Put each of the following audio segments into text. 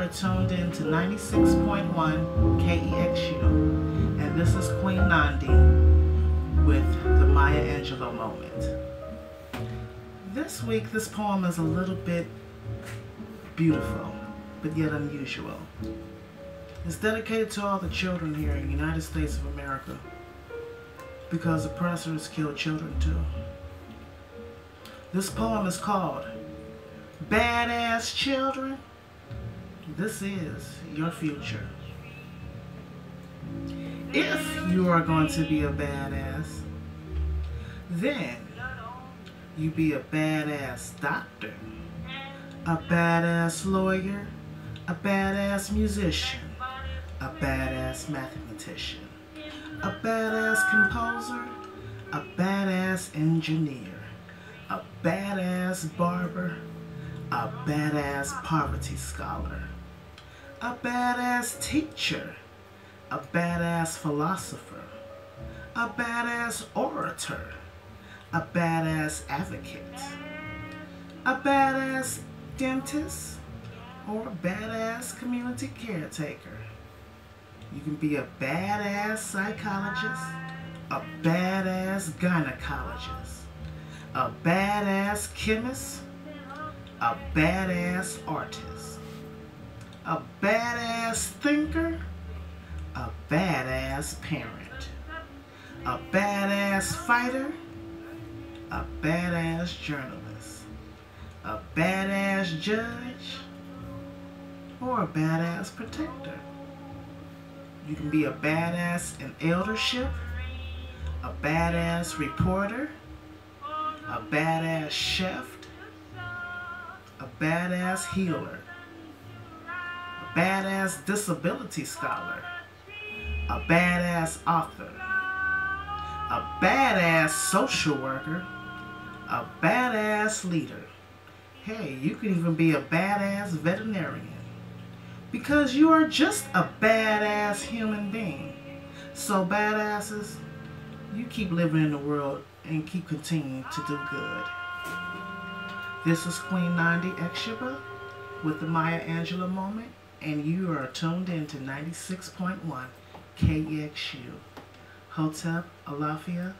are tuned in to 96.1 KEXU, and this is Queen Nandi with the Maya Angelou moment. This week, this poem is a little bit beautiful, but yet unusual. It's dedicated to all the children here in the United States of America, because oppressors kill children too. This poem is called Badass Children. This is your future. If you are going to be a badass, then you be a badass doctor, a badass lawyer, a badass musician, a badass mathematician, a badass composer, a badass engineer, a badass barber, a badass poverty scholar, a badass teacher, a badass philosopher, a badass orator, a badass advocate, a badass dentist, or a badass community caretaker. You can be a badass psychologist, a badass gynecologist, a badass chemist, a badass artist, a badass thinker, a badass parent, a badass fighter, a badass journalist, a badass judge, or a badass protector. You can be a badass in eldership, a badass reporter, a badass chef, a badass healer, a badass disability scholar, a badass author, a badass social worker, a badass leader. Hey, you can even be a badass veterinarian, because you are just a badass human being. So badasses, you keep living in the world and keep continuing to do good. This is Queen Nandi Exuba with the Maya Angelou moment, and you are tuned in to 96.1 KEXU. Hotep, Alafia,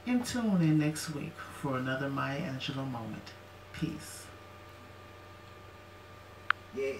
and tune in next week for another Maya Angelou moment. Peace. Yeah.